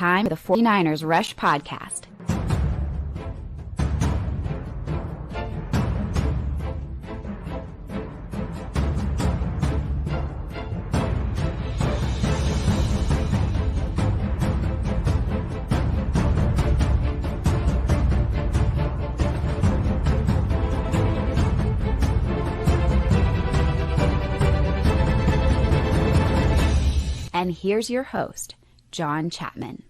time for the 49ers Rush podcast. And here's your host, John Chapman.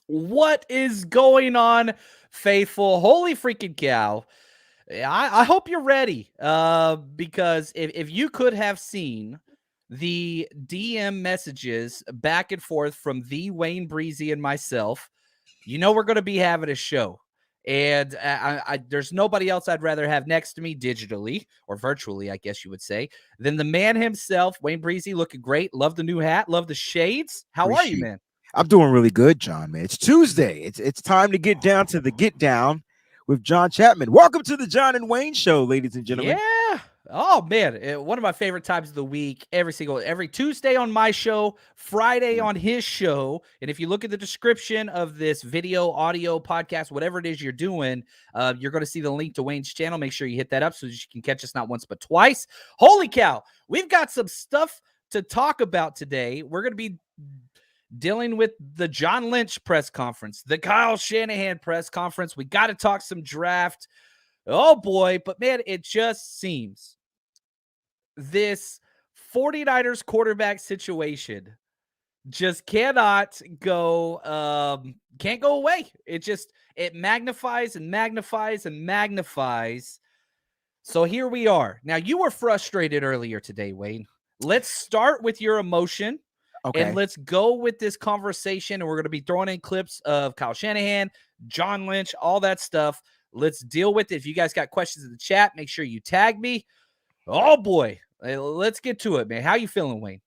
What is going on, faithful? Holy freaking cow. I hope you're ready, because if you could have seen the DM messages back and forth from the Wayne Breezy and myself, you know we're going to be having a show. And there's nobody else I'd rather have next to me digitally or virtually, I guess you would say, than the man himself, Wayne Breezy, looking great. Love the new hat. Love the shades. How are you, man? I'm doing really good, John, man. It's Tuesday. It's time to get down to the get down with John Chapman. Welcome to the John and Wayne Show, ladies and gentlemen. Yeah. Oh, man. One of my favorite times of the week, every Tuesday on my show, Friday on his show. And if you look at the description of this video, audio, podcast, whatever it is you're doing, you're going to see the link to Wayne's channel. Make sure you hit that up so that you can catch us not once but twice. Holy cow. We've got some stuff to talk about today. We're going to be dealing with the John Lynch press conference, the Kyle Shanahan press conference. We got to talk some draft. Oh, boy. But, man, it just seems this 49ers quarterback situation just cannot go, can't go away. It magnifies and magnifies and magnifies. So here we are. Now, you were frustrated earlier today, Wayne. Let's start with your emotion. Okay. And let's go with this conversation. And we're going to be throwing in clips of Kyle Shanahan, John Lynch, all that stuff. Let's deal with it. If you guys got questions in the chat, make sure you tag me. Oh, boy. Let's get to it, man. How you feeling, Wayne?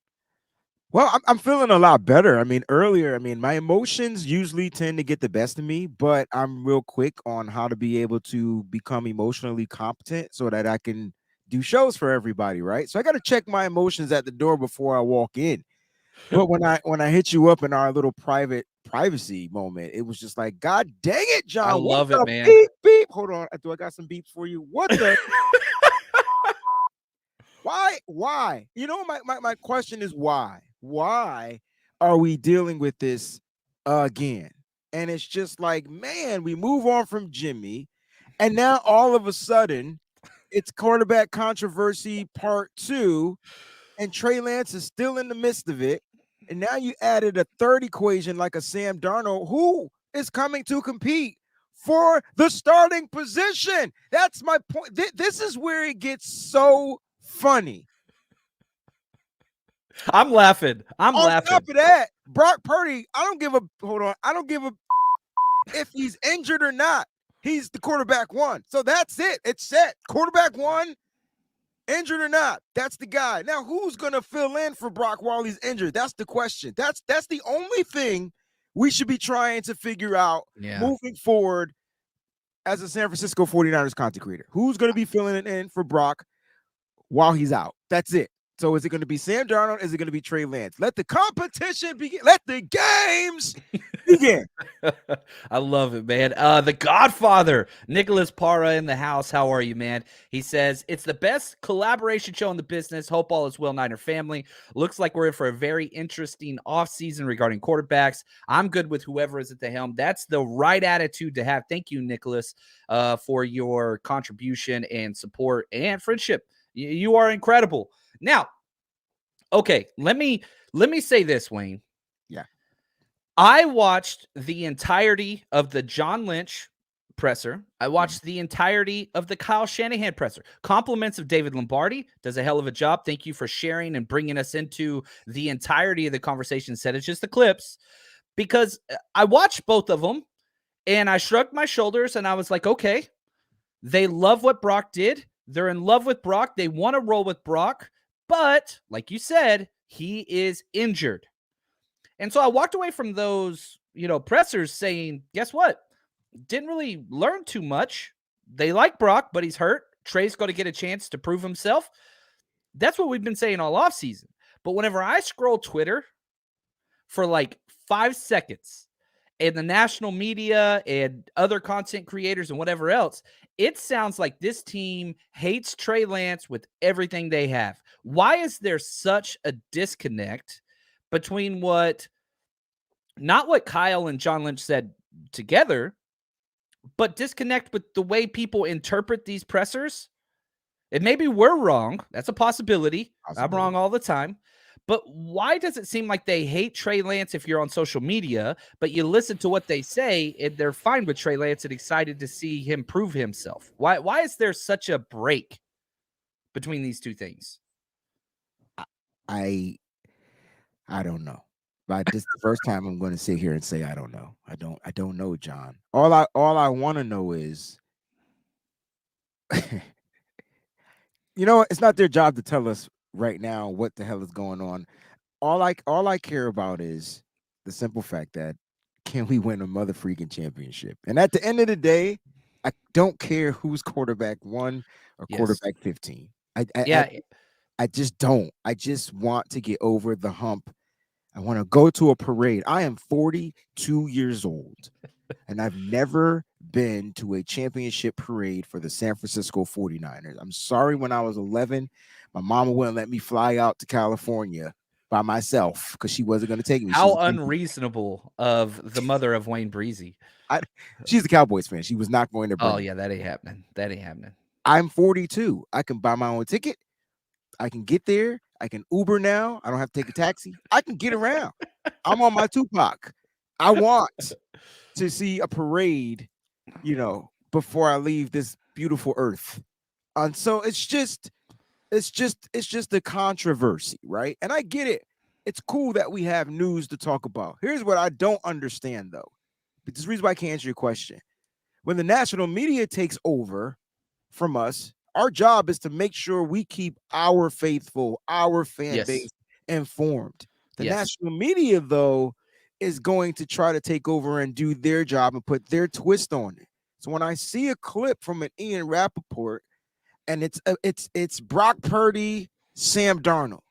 Well, I'm feeling a lot better. Earlier, my emotions usually tend to get the best of me, but I'm real quick on how to be able to become emotionally competent so that I can do shows for everybody, right? So I got to check my emotions at the door before I walk in. But when I hit you up in our little privacy moment, it was just like, God dang it, John. I love it, man. Beep, beep. Hold on. I got some beeps for you. What the? Why? You know, my question is why? Why are we dealing with this again? And it's just like, man, we move on from Jimmy, and now all of a sudden it's quarterback controversy part 2, and Trey Lance is still in the midst of it. And now you added a third equation like a Sam Darnold, who is coming to compete for the starting position. That's my point. This is where it gets so funny. I'm laughing. On top of that, Brock Purdy, I don't give a if he's injured or not. He's the quarterback one. So that's it. It's set. Quarterback one, injured or not. That's the guy. Now, who's going to fill in for Brock while he's injured? That's the question. That's the only thing we should be trying to figure out moving forward as a San Francisco 49ers content creator. Who's going to be filling it in for Brock while he's out? That's it. So is it going to be Sam Darnold? Is it going to be Trey Lance? Let the competition begin. Let the games begin. I love it, man. The Godfather, Nicholas Parra in the house. How are you, man? He says, it's the best collaboration show in the business. Hope all is well, Niner family. Looks like we're in for a very interesting offseason regarding quarterbacks. I'm good with whoever is at the helm. That's the right attitude to have. Thank you, Nicholas, for your contribution and support and friendship. You are incredible. Now, okay, let me say this, Wayne. Yeah. I watched the entirety of the John Lynch presser. I watched the entirety of the Kyle Shanahan presser. Compliments of David Lombardi. Does a hell of a job. Thank you for sharing and bringing us into the entirety of the conversation. Said it's just the clips, because I watched both of them and I shrugged my shoulders and I was like, okay, they love what Brock did. They're in love with Brock. They want to roll with Brock. But, like you said, he is injured. And so I walked away from those, pressers saying, guess what? Didn't really learn too much. They like Brock, but he's hurt. Trey's got to get a chance to prove himself. That's what we've been saying all offseason. But whenever I scroll Twitter for like 5 seconds, and the national media and other content creators and whatever else, it sounds like this team hates Trey Lance with everything they have. Why is there such a disconnect between not what Kyle and John Lynch said together, but disconnect with the way people interpret these pressers? And maybe we're wrong. That's a possibility. I'm wrong all the time. But why does it seem like they hate Trey Lance if you're on social media, but you listen to what they say and they're fine with Trey Lance and excited to see him prove himself? Why is there such a break between these two things? I don't know. But this is the first time I'm going to sit here and say I don't know. I don't know, John. All I want to know is, it's not their job to tell us right now what the hell is going on. All I care about is the simple fact that can we win a mother freaking championship? And at the end of the day, I don't care who's quarterback 1 or quarterback 15. I just don't. I just want to get over the hump. I want to go to a parade. I am 42 years old, and I've never been to a championship parade for the San Francisco 49ers. I'm sorry, when I was 11, my mama wouldn't let me fly out to California by myself because she wasn't going to take me. How unreasonable of the mother of Wayne Breezy. She's a Cowboys fan. She was not going to bring Oh, yeah, that ain't happening. That ain't happening. I'm 42. I can buy my own ticket. I can get there. I can Uber now. I don't have to take a taxi. I can get around. I'm on my Tupac. I want to see a parade, before I leave this beautiful earth. And so it's just a controversy, right? And I get it. It's cool that we have news to talk about. Here's what I don't understand, though. But this is the reason why I can't answer your question. When the national media takes over from us, our job is to make sure we keep our faithful, our fan base informed. The national media, though, is going to try to take over and do their job and put their twist on it. So when I see a clip from an Ian Rappaport, and it's Brock Purdy, Sam Darnold.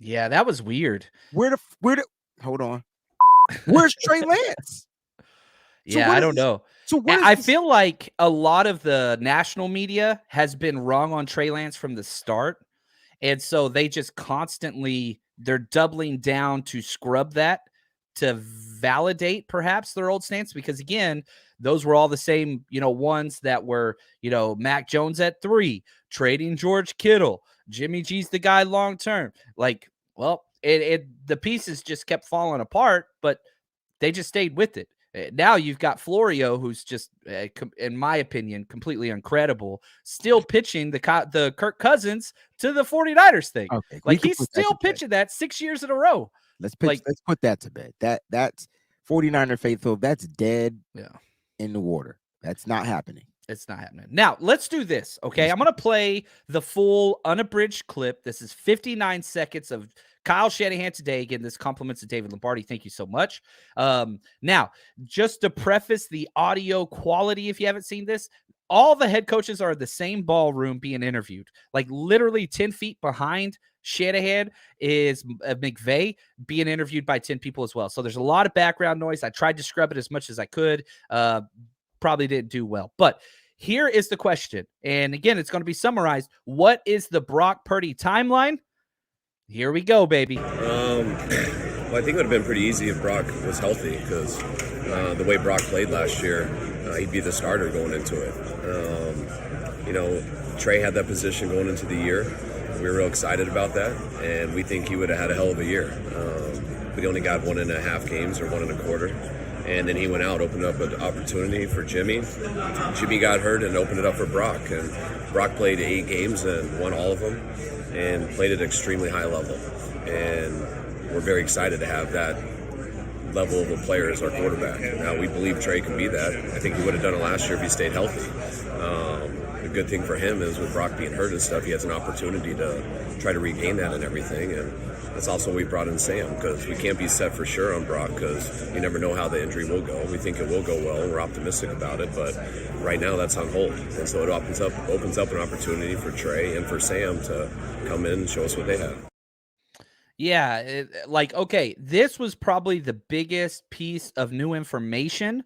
Yeah, that was weird. Hold on. Where's Trey Lance? I don't know. So I feel like a lot of the national media has been wrong on Trey Lance from the start. And so they just they're doubling down to scrub that, to validate perhaps their old stance, because again, those were all the same, ones that were, Mac Jones at 3, trading George Kittle, Jimmy G's the guy long-term. The pieces just kept falling apart, but they just stayed with it. Now you've got Florio, who's just, in my opinion, completely incredible, still pitching the Kirk Cousins to the 49ers thing. Okay, he's still pitching that 6 years in a row. Let's put that to bed. That's 49er faithful. That's dead in the water. That's not happening. It's not happening. Now, let's do this, okay? I'm going to play the full unabridged clip. This is 59 seconds of Kyle Shanahan today. Again, this compliments to David Lombardi. Thank you so much. Now, just to preface the audio quality, if you haven't seen this, all the head coaches are in the same ballroom being interviewed. Like literally 10 feet behind Shanahan is McVay being interviewed by 10 people as well. So there's a lot of background noise. I tried to scrub it as much as I could. Probably didn't do well. But here is the question. And again, it's going to be summarized. What is the Brock Purdy timeline? Here we go, baby. Well, I think it would have been pretty easy if Brock was healthy, because the way Brock played last year, he'd be the starter going into it. Trey had that position going into the year. We were real excited about that, and we think he would have had a hell of a year. We only got 1.5 games or 1.25. And then he went out, opened up an opportunity for Jimmy. Jimmy got hurt and opened it up for Brock. And Brock played 8 games and won all of them and played at an extremely high level. And we're very excited to have that level of a player as our quarterback. Now, we believe Trey can be that. I think he would have done it last year if he stayed healthy. The good thing for him is with Brock being hurt and stuff, he has an opportunity to try to regain that and everything. And that's also why we brought in Sam, because we can't be set for sure on Brock, because you never know how the injury will go. We think it will go well, and we're optimistic about it, but right now that's on hold. And so it opens up an opportunity for Trey and for Sam to come in and show us what they have. Yeah, okay, this was probably the biggest piece of new information.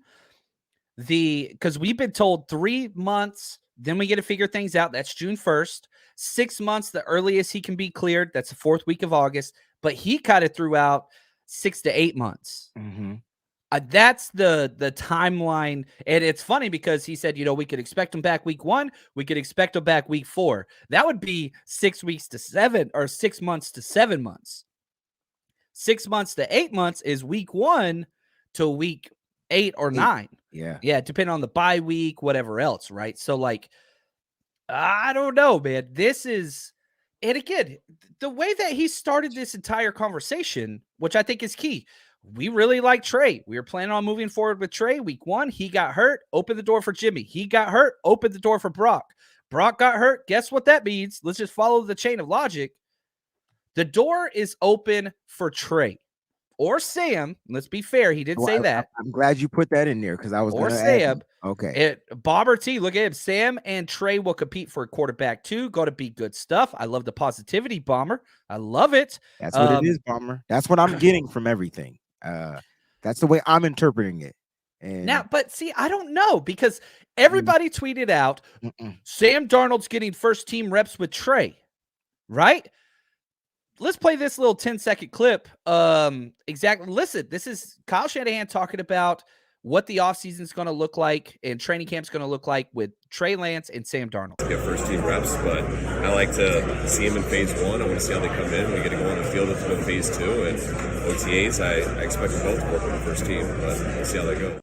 Because we've been told 3 months, then we get to figure things out. That's June 1st. 6 months, the earliest he can be cleared. That's the 4th week of August. But he kind of threw out 6 to 8 months. Mm-hmm. That's the timeline. And it's funny because he said, we could expect him back week 1. We could expect him back week 4. That would be 6 weeks to 7 or 6 months to 7 months. 6 months to 8 months is week 1 to week 8 or 9. Yeah, depending on the bye week, whatever else, right? So, I don't know, man. This is, and again, the way that he started this entire conversation, which I think is key. We really like Trey. We were planning on moving forward with Trey. Week 1, he got hurt, opened the door for Jimmy. He got hurt, opened the door for Brock. Brock got hurt. Guess what that means? Let's just follow the chain of logic. The door is open for Trey. Or Sam. Let's be fair. He did say that. I'm glad you put that in there because I was going to Sam. Okay. Bomber T, look at him. Sam and Trey will compete for quarterback 2. Got to be good stuff. I love the positivity, Bomber. I love it. That's what it is, Bomber. That's what I'm getting from everything. That's the way I'm interpreting it. And now, but see, I don't know because everybody tweeted out Sam Darnold's getting first team reps with Trey, right? Let's play this little 10-second clip. Exactly. Listen, this is Kyle Shanahan talking about what the offseason is going to look like and training camp is going to look like with Trey Lance and Sam Darnold. Get first team reps, but I like to see them in phase 1. I want to see how they come in. We get to go on the field with them in phase 2. And OTAs, I expect them both to work with the first team, but we'll see how they go.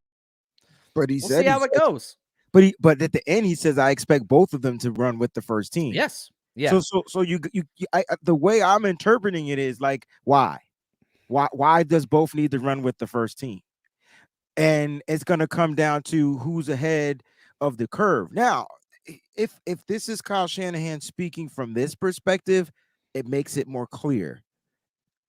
But we'll see how it goes. But at the end, he says, I expect both of them to run with the first team. Yes. Yeah. So the way I'm interpreting it is why does both need to run with the first team? And it's going to come down to who's ahead of the curve. Now, if this is Kyle Shanahan speaking from this perspective, it makes it more clear.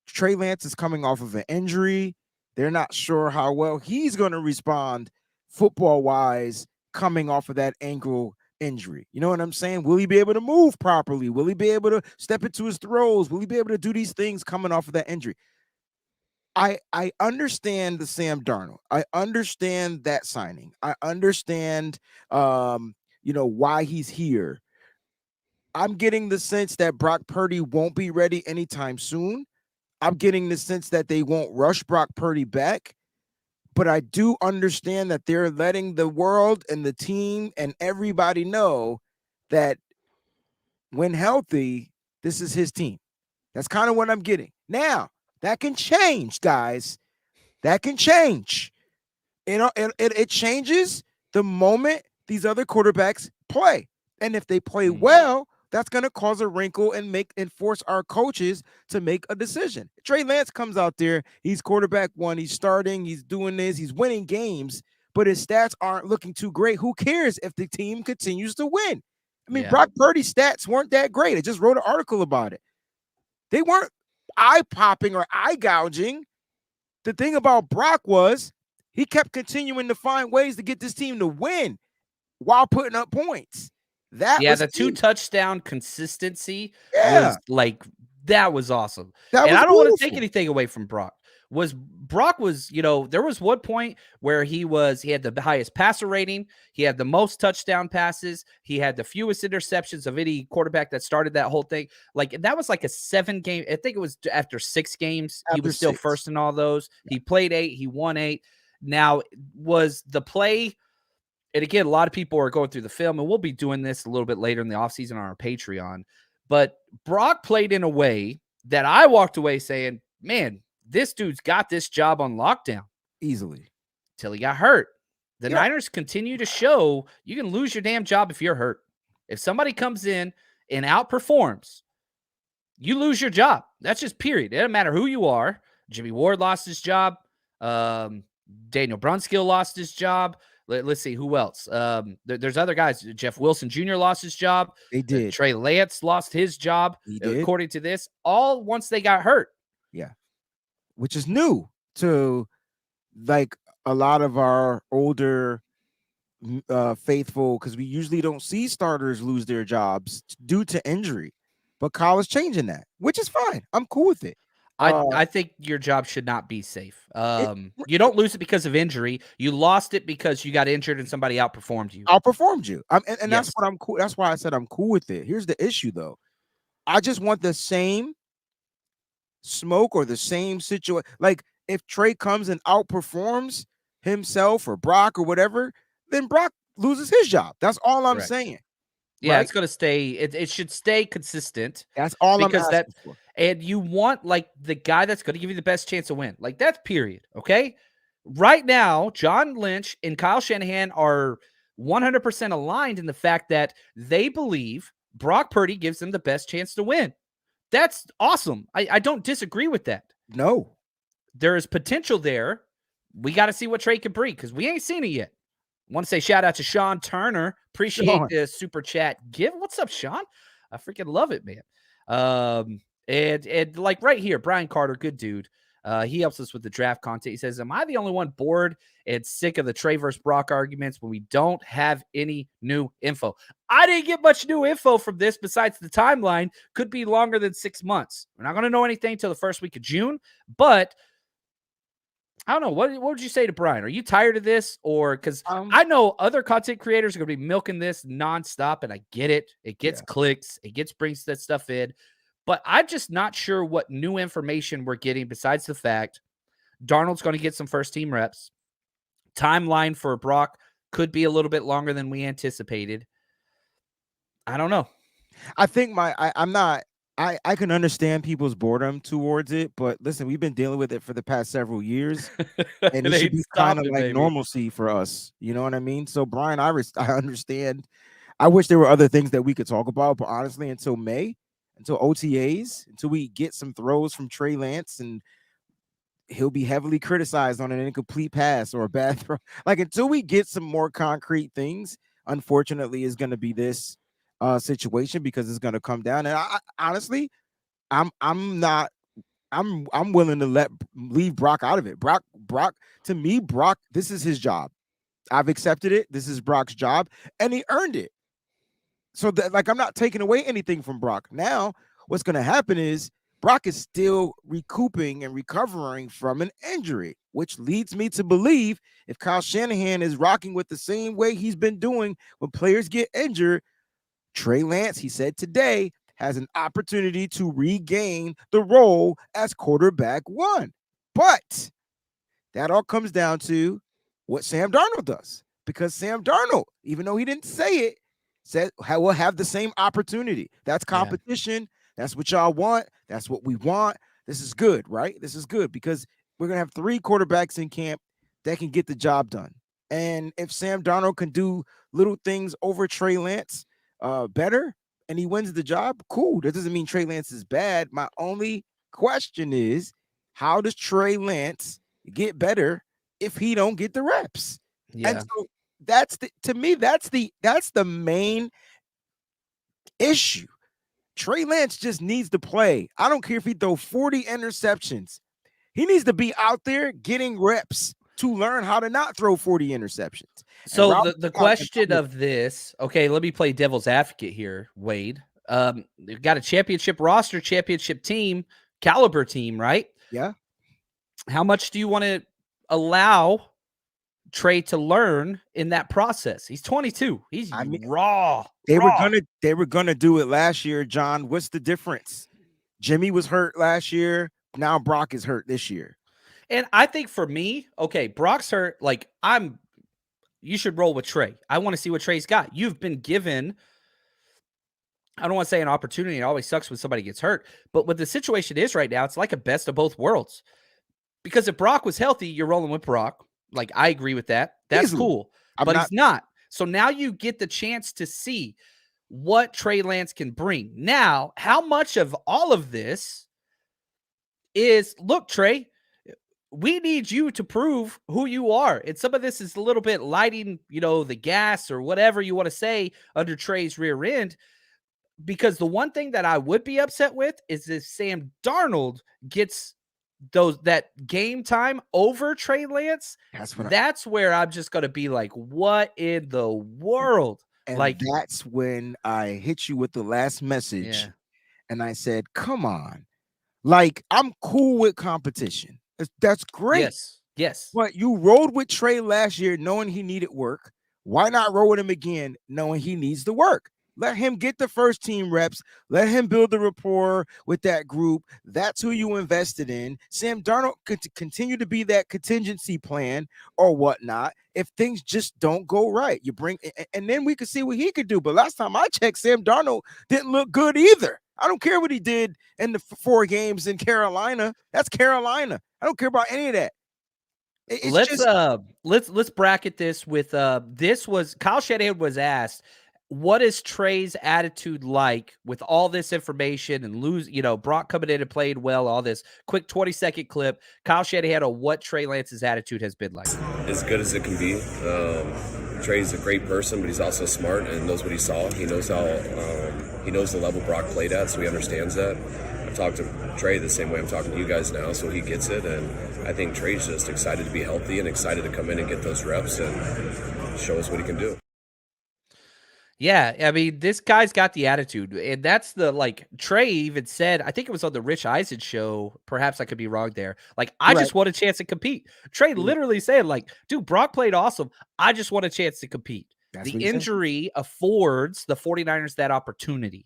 Trey Lance is coming off of an injury. They're not sure how well he's going to respond football-wise coming off of that ankle injury. You know what I'm saying? Will he be able to move properly? Will he be able to step into his throws? Will he be able to do these things coming off of that injury? I understand the Sam Darnold. I understand that signing. I understand why he's here. I'm getting the sense that Brock Purdy won't be ready anytime soon. I'm getting the sense that they won't rush Brock Purdy back. But I do understand that they're letting the world and the team and everybody know that when healthy, this is his team. That's kind of what I'm getting. Now, that can change, guys. That can change. It changes the moment these other quarterbacks play. And if they play well, that's going to cause a wrinkle and force our coaches to make a decision. Trey Lance comes out there. He's quarterback 1. He's starting. He's doing this. He's winning games, but his stats aren't looking too great. Who cares if the team continues to win? I mean, Brock Purdy's stats weren't that great. I just wrote an article about it. They weren't eye-popping or eye-gouging. The thing about Brock was he kept continuing to find ways to get this team to win while putting up points. The 2 touchdown consistency was that was awesome. I don't want to take anything away from Brock. Brock was, there was one point where he had the highest passer rating. He had the most touchdown passes. He had the fewest interceptions of any quarterback that started that whole thing. That was a 7-game. I think it was after 6 games. He was still first in all those. Yeah. He played 8. He won 8. Now, was the play, and again, a lot of people are going through the film, and we'll be doing this a little bit later in the offseason on our Patreon. But Brock played in a way that I walked away saying, man, this dude's got this job on lockdown. Easily. Till he got hurt. The Niners continue to show you can lose your damn job if you're hurt. If somebody comes in and outperforms, you lose your job. That's just period. It doesn't matter who you are. Jimmy Ward lost his job. Daniel Brunskill lost his job. Let's see who else. There's other guys. Jeff Wilson Jr. lost his job. They did. Trey Lance lost his job. He did. According to this, all once they got hurt. Yeah, which is new to a lot of our older faithful, because we usually don't see starters lose their jobs due to injury. But Kyle is changing that, which is fine. I'm cool with it. I think your job should not be safe. It You don't lose it because of injury. You lost it because you got injured and somebody outperformed you. outperformed you. And that's Yes. what I'm cool. That's why I said I'm cool with it. Here's the issue, though. I just want the same smoke or the same situation. Like if Trey comes and outperforms himself or Brock or whatever, then Brock loses his job. That's all I'm Correct. saying. Yeah, Right? it's gonna stay. It should stay consistent That's all I'm because that, asking for. and you want like the guy that's gonna give you the best chance to win. Like that's period. Okay. Right now, John Lynch and Kyle Shanahan are 100% aligned in the fact that they believe Brock Purdy gives them the best chance to win. That's awesome. I don't disagree with that. No. There is potential there. We got to see what Trey can bring because we ain't seen it yet. Want to say shout out to Sean Turner. Appreciate Sean. the super chat give. What's up, Sean? I freaking love it, man. And like right here, Brian Carter, good dude. He helps us with the draft content. He says, "Am I the only one bored and sick of the Trey versus Brock arguments when we don't have any new info?" I didn't get much new info from this besides the timeline. Could be longer than 6 months. We're not going to know anything until the first week of June, but I don't know. What would you say to Brian? Are you tired of this? Or because I know other content creators are going to be milking this nonstop, and I get it. It gets clicks. It brings that stuff in. But I'm just not sure what new information we're getting besides the fact Darnold's going to get some first-team reps. Timeline for Brock could be a little bit longer than we anticipated. I don't know. I think I can understand people's boredom towards it, but listen, we've been dealing with it for the past several years, and it should be kind of like normalcy for us. You know what I mean? So, Brian, I understand. I wish there were other things that we could talk about, but honestly, until May, until OTAs, until we get some throws from Trey Lance, and he'll be heavily criticized on an incomplete pass or a bad throw. Like until we get some more concrete things, unfortunately, is going to be this situation because it's going to come down. And I honestly, I'm willing to leave Brock out of it. Brock, to me, Brock, this is his job. I've accepted it. This is Brock's job, and he earned it. So that, like, I'm not taking away anything from Brock. Now, what's going to happen is Brock is still recouping and recovering from an injury, which leads me to believe if Kyle Shanahan is rocking with the same way he's been doing when players get injured, Trey Lance, he said today, has an opportunity to regain the role as quarterback one. But that all comes down to what Sam Darnold does, because Sam Darnold, even though he didn't say it, said will have the same opportunity. That's competition. Yeah. That's what y'all want. That's what we want. This is good, right? This is good because we're going to have 3 quarterbacks in camp that can get the job done. And if Sam Darnold can do little things over Trey Lance better and he wins the job, cool. That doesn't mean Trey Lance is bad. My only question is, how does Trey Lance get better if he don't get the reps? Yeah. And so that's the main issue. Trey Lance just needs to play. I don't care if he throw 40 interceptions. He needs to be out there getting reps to learn how to not throw 40 interceptions. So the question of this, okay, let me play devil's advocate here, Wade. They've got a championship roster, championship team, caliber team, right? Yeah. How much do you want to allow Trey to learn in that process? He's 22. He's raw. They were gonna do it last year, John. What's the difference? Jimmy was hurt last year. Now Brock is hurt this year. And I think for me, okay, Brock's hurt. Like you should roll with Trey. I want to see what Trey's got. You've been given, I don't want to say an opportunity. It always sucks when somebody gets hurt. But what the situation is right now, it's like a best of both worlds. Because if Brock was healthy, you're rolling with Brock. Like, I agree with that. That's cool. But he's not. So now you get the chance to see what Trey Lance can bring. Now, how much of all of this is, look, Trey, we need you to prove who you are. And some of this is a little bit lighting, the gas or whatever you want to say under Trey's rear end. Because the one thing that I would be upset with is if Sam Darnold gets that game time over Trey Lance. That's where I'm just going to be like, what in the world? And that's when I hit you with the last message. And I said, come on. Like, I'm cool with competition. That's great. Yes. But you rode with Trey last year knowing he needed work. Why not roll with him again knowing he needs the work? Let him get the first team reps. Let him build the rapport with that group. That's who you invested in. Sam Darnold could continue to be that contingency plan or whatnot if things just don't go right. You bring, and then we could see what he could do. But last time I checked, Sam Darnold didn't look good either. I don't care what he did in the 4 games in Carolina. That's Carolina. I don't care about any of that. Let's bracket this with this was Kyle Shanahan was asked, what is Trey's attitude like with all this information and Brock coming in and played well, all this quick 20-second clip. Kyle Shanahan on what Trey Lance's attitude has been like. As good as it can be. Trey's a great person, but he's also smart and knows what he saw. He knows how he knows the level Brock played at, so he understands that. I've talked to Trey the same way I'm talking to you guys now, so he gets it. And I think Trey's just excited to be healthy and excited to come in and get those reps and show us what he can do. Yeah, I mean, this guy's got the attitude, and that's Trey even said, I think it was on the Rich Eisen show, perhaps I could be wrong there, I just want a chance to compete. Trey literally said, dude, Brock played awesome. I just want a chance to compete. That's the injury affords the 49ers that opportunity.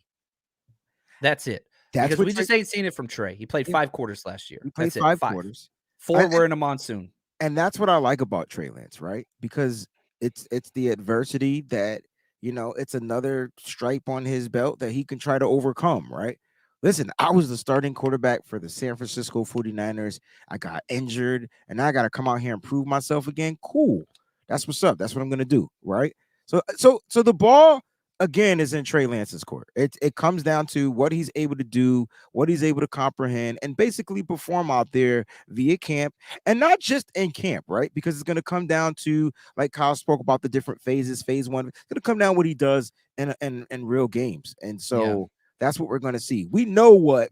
That's it. Because we just ain't seen it from Trey. He played 5 quarters last year. He played That's 5 quarters. 4 were in a monsoon. And that's what I like about Trey Lance, right? Because it's the adversity that, it's another stripe on his belt that he can try to overcome, right? Listen, I was the starting quarterback for the San Francisco 49ers. I got injured, and I got to come out here and prove myself again. Cool. That's what's up. That's what I'm going to do, right? So the ball, again, is in Trey Lance's court. It comes down to what he's able to do, what he's able to comprehend, and basically perform out there via camp, and not just in camp, right? Because it's going to come down to, like Kyle spoke about, the different phases. Phase 1, it's going to come down what he does in real games, and so that's what we're going to see. We know what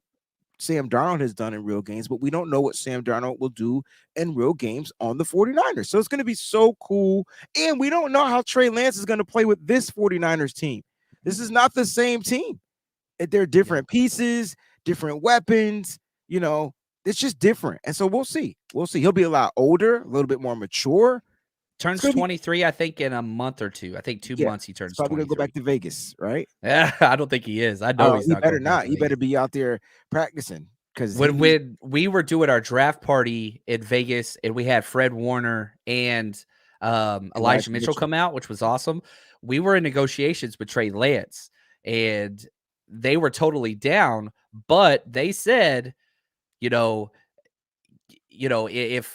Sam Darnold has done in real games, but we don't know what Sam Darnold will do in real games on the 49ers. So it's going to be so cool. And we don't know how Trey Lance is going to play with this 49ers team. This is not the same team. They're different pieces, different weapons, it's just different. And so we'll see. He'll be a lot older, a little bit more mature. Turns 23, I think, in a month or 2. I think 2 months he turns 23. Probably going to go back to Vegas, right? Yeah, I don't think he is. I know he's not. Better not. He better be out there practicing. Because when we were doing our draft party in Vegas and we had Fred Warner and Elijah Mitchell come out, which was awesome, we were in negotiations with Trey Lance, and they were totally down, but they said, if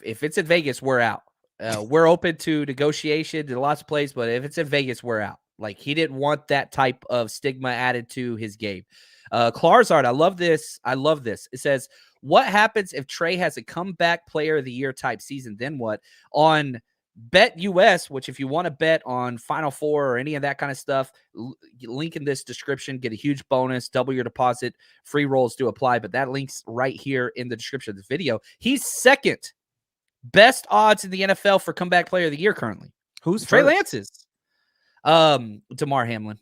it's in Vegas, we're out. We're open to negotiation to lots of plays, but if it's in Vegas, we're out. He didn't want that type of stigma added to his game. Clarzard, I love this. It says, what happens if Trey has a comeback player of the year type season? Then what? On Bet US, which if you want to bet on Final Four or any of that kind of stuff, link in this description, get a huge bonus, double your deposit, free rolls do apply, but that link's right here in the description of this video. He's second best odds in the NFL for comeback player of the year currently. Who's Trey Lance's? Damar Hamlin.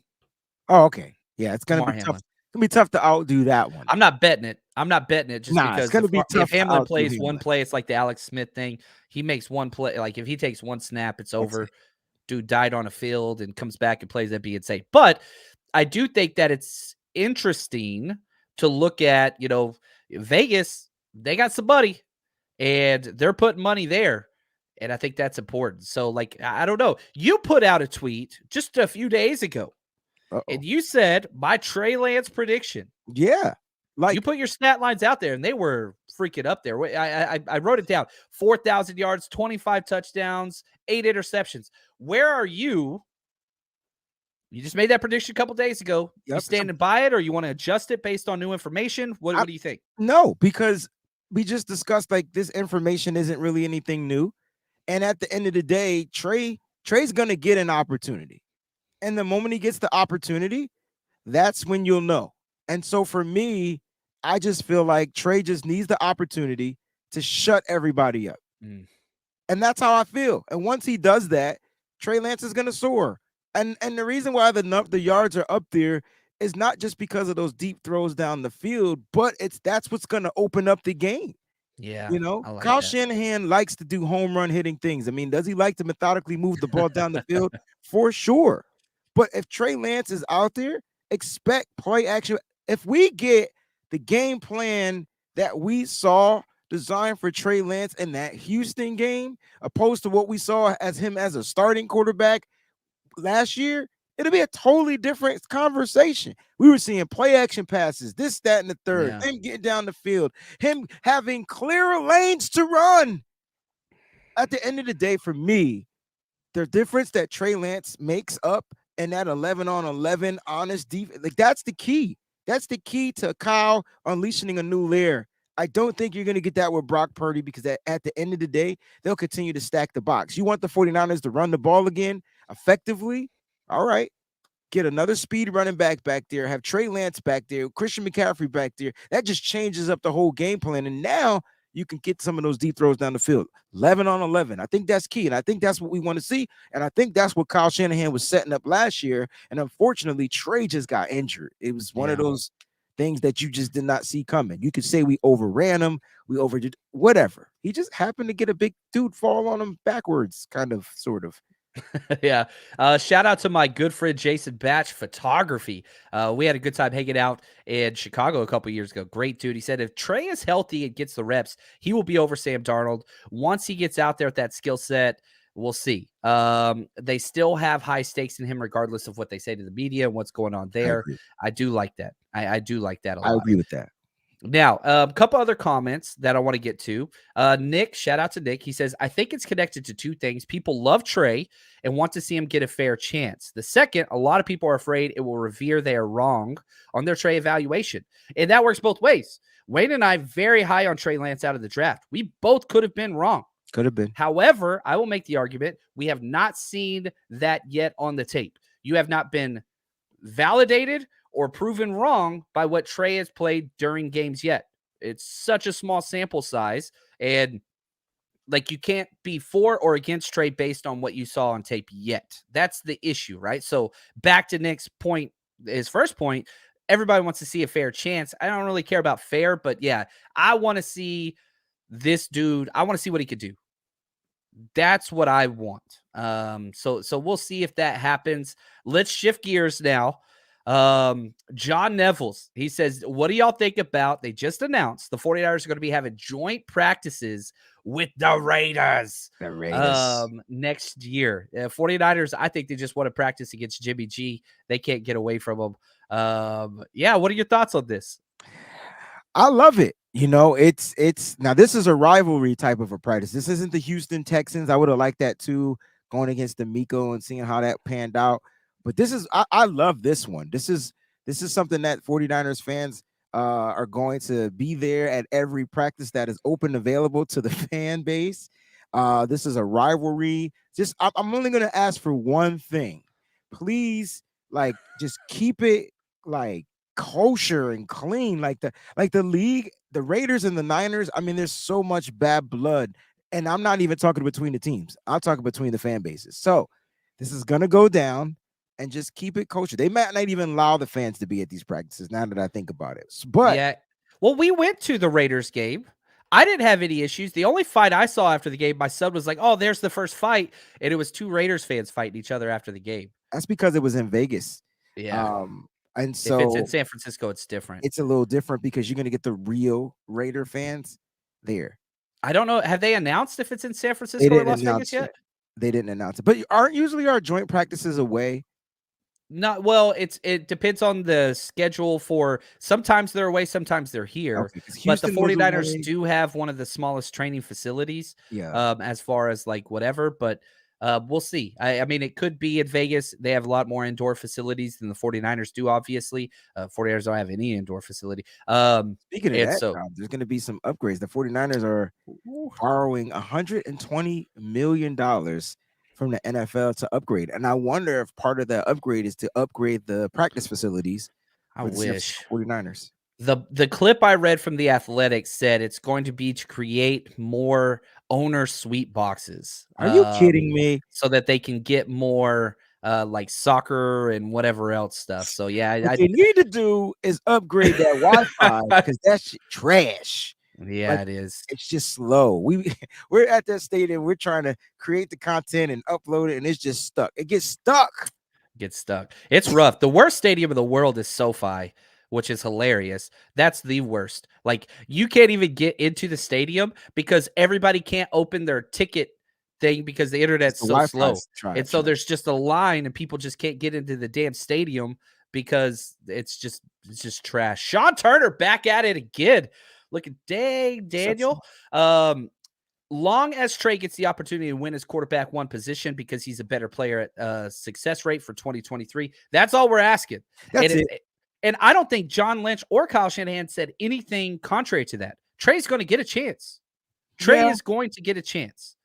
Oh, okay. Yeah, it's gonna be tough. It's gonna be tough to outdo that one. I'm not betting it just because it's gonna be tough. If Hamlin plays one play, it's like the Alex Smith thing. He makes one play, if he takes one snap, it's over. Dude died on a field and comes back and plays, that'd be insane. But I do think that it's interesting to look at, Vegas, they got somebody. And they're putting money there. And I think that's important. So, I don't know. You put out a tweet just a few days ago. And you said, my Trey Lance prediction. Yeah. You put your stat lines out there, and they were freaking up there. I wrote it down. 4,000 yards, 25 touchdowns, 8 interceptions. Where are you? You just made that prediction a couple days ago. You standing by it, or you want to adjust it based on new information? What do you think? No, because we just discussed this information isn't really anything new. And at the end of the day, Trey's going to get an opportunity. And the moment he gets the opportunity, that's when you'll know. And so for me, I just feel like Trey just needs the opportunity to shut everybody up. And that's how I feel. And once he does that, Trey Lance is going to soar. And the reason why the yards are up there is not just because of those deep throws down the field, but that's what's going to open up the game. Yeah, You know, I like Kyle that. Shanahan likes to do home run hitting things. I mean, does he like to methodically move the ball down the field? For sure. But if Trey Lance is out there, expect play action. If we get the game plan that we saw designed for Trey Lance in that Houston game, opposed to what we saw as him as a starting quarterback last year, it'll be a totally different conversation. We were seeing play action passes, this, that, and the third, him getting down the field, him having clearer lanes to run. At the end of the day, for me, the difference that Trey Lance makes up in that 11-on-11 honest defense, like that's the key. That's the key to Kyle unleashing a new layer. I don't think you're going to get that with Brock Purdy because at the end of the day, they'll continue to stack the box. You want the 49ers to run the ball again effectively? All right. Get another speed running back there, have Trey Lance back there, Christian McCaffrey back there. That just changes up the whole game plan. And now you can get some of those deep throws down the field. 11-on-11. I think that's key. And I think that's what we want to see. And I think that's what Kyle Shanahan was setting up last year. And unfortunately, Trey just got injured. It was one of those things that you just did not see coming. You could say we overran him, we overdid whatever. He just happened to get a big dude fall on him backwards, kind of, sort of. Yeah. Shout out to my good friend Jason Batch Photography. We had a good time hanging out in Chicago a couple years ago. Great dude. He said if Trey is healthy and gets the reps, he will be over Sam Darnold. Once he gets out there with that skill set, we'll see. They still have high stakes in him, regardless of what they say to the media and what's going on there. I do like that. I do like that a lot. I agree with that. Now, a couple other comments that I want to get to. Nick, shout out to Nick. He says, I think it's connected to two things. People love Trey and want to see him get a fair chance. The second, a lot of people are afraid it will reveal they are wrong on their Trey evaluation. And that works both ways. Wayne and I very high on Trey Lance out of the draft. We both could have been wrong. Could have been. However, I will make the argument we have not seen that yet on the tape. You have not been validated or proven wrong by what Trey has played during games yet. It's such a small sample size, and like you can't be for or against Trey based on what you saw on tape yet. That's the issue, right? So back to Nick's point, his first point, everybody wants to see a fair chance. I don't really care about fair, but yeah, I want to see this dude. I want to see what he could do. That's what I want. So we'll see if that happens. Let's shift gears now. John Neville's, he says, what do y'all think about, they just announced the 49ers are going to be having joint practices with the Raiders. Next year. 49ers, I think they just want to practice against Jimmy G. They can't get away from him. Yeah, what are your thoughts on this? I love it. You know, it's now this is a rivalry type of a practice. This isn't the Houston Texans. I would have liked that too, going against D'Amico and seeing how that panned out. But this is, I love this one. This is something that 49ers fans are going to be there at every practice that is open, available to the fan base. This is a rivalry. I'm only going to ask for one thing. Please, like, just keep it like kosher and clean. Like the league, the Raiders and the Niners. I mean, there's so much bad blood. And I'm not even talking between the teams. I'm talking between the fan bases. So this is going to go down. And just keep it kosher. They might not even allow the fans to be at these practices now that I think about it. But yeah, well, we went to the Raiders game. I didn't have any issues. The only fight I saw after the game, my son was like, oh, there's the first fight. And it was two Raiders fans fighting each other after the game. That's because it was in Vegas. Yeah. And so if it's in San Francisco, it's different. It's a little different because you're going to get the real Raider fans there. I don't know. Have they announced if it's in San Francisco or Las Vegas yet? They didn't announce it. But aren't usually our joint practices away? Not well, it depends on the schedule for sometimes they're away, sometimes they're here. Okay, but the 49ers do have one of the smallest training facilities. Yeah. As far as like whatever, but we'll see. I mean, it could be in Vegas. They have a lot more indoor facilities than the 49ers do, obviously. 49ers don't have any indoor facility. Speaking of that, there's going to be some upgrades. The 49ers are borrowing $120 million from the NFL to upgrade. And I wonder if part of that upgrade is to upgrade the practice facilities. I wish 49ers. The clip I read from The Athletic said it's going to be to create more owner suite boxes. Are you kidding me? So that they can get more like soccer and whatever else stuff. So yeah, what they need to do is upgrade that Wi-Fi because that shit trash. Yeah, Like, it is. It's just slow. We're at that stadium. We're trying to create the content and upload it, and it's just stuck. It gets stuck. It's rough. The worst stadium in the world is SoFi, which is hilarious. That's the worst. Like, you can't even get into the stadium because everybody can't open their ticket thing because the internet's so slow. And so there's just a line and people just can't get into the damn stadium because it's just trash. Sean Turner back at it again. Look at Daniel. Long as Trey gets the opportunity to win his quarterback one position because he's a better player at success rate for 2023. That's all we're asking. And I don't think John Lynch or Kyle Shanahan said anything contrary to that. Trey's going to get a chance. Trey is going to get a chance.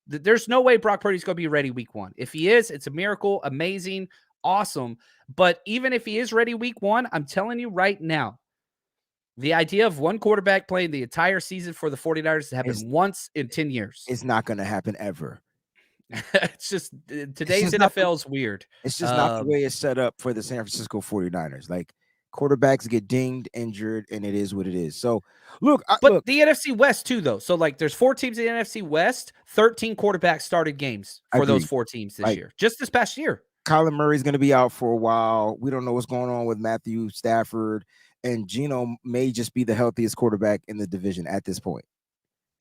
There's no way Brock Purdy's going to be ready week 1. If he is, it's a miracle, amazing, awesome. But even if he is ready week 1, I'm telling you right now, the idea of one quarterback playing the entire season for the 49ers has happened once in 10 years. It's not going to happen ever. It's just today's NFL is weird. It's just not the way it's set up for the San Francisco 49ers. Like, quarterbacks get dinged, injured, and it is what it is. So, look. The NFC West, too, though. So, like, there's 4 teams in the NFC West, 13 quarterbacks started games for those 4 teams this year. Just this past year. Kyler Murray's going to be out for a while. We don't know what's going on with Matthew Stafford. And Geno may just be the healthiest quarterback in the division at this point.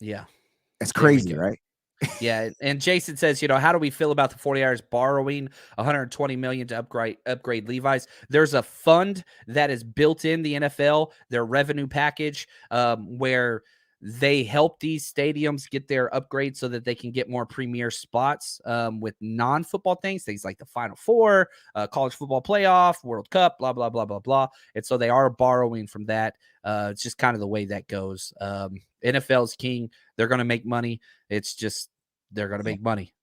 Yeah. It's crazy, right? Yeah. And Jason says, how do we feel about the 49ers borrowing $120 million to upgrade Levi's? There's a fund that is built in the NFL, their revenue package, where they help these stadiums get their upgrades so that they can get more premier spots with non-football things like the Final Four, college football playoff, World Cup, blah, blah, blah, blah, blah. And so they are borrowing from that. It's just kind of the way that goes. NFL's king. They're going to make money. It's just they're going to make money.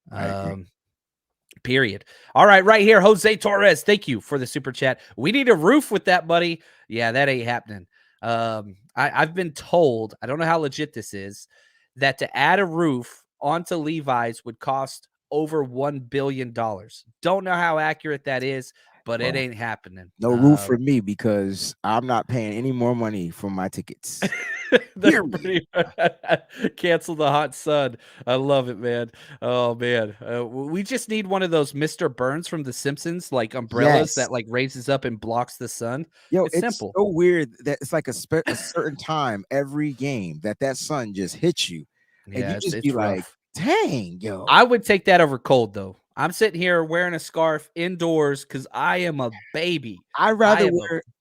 Period. All right, right here, Jose Torres. Thank you for the super chat. We need a roof with that, buddy. Yeah, that ain't happening. I've been told, I don't know how legit this is, that to add a roof onto Levi's would cost over $1 billion. Don't know how accurate that is, but it ain't happening. No roof for me because I'm not paying any more money for my tickets. Cancel the hot sun. I love it, man. Oh man, we just need one of those Mr. Burns from The Simpsons, like umbrellas that like raises up and blocks the sun. It's simple. So weird that it's like a certain time every game that sun just hits you, and you just be like, "Dang, yo!" I would take that over cold though. I'm sitting here wearing a scarf indoors because I am a baby. I'd rather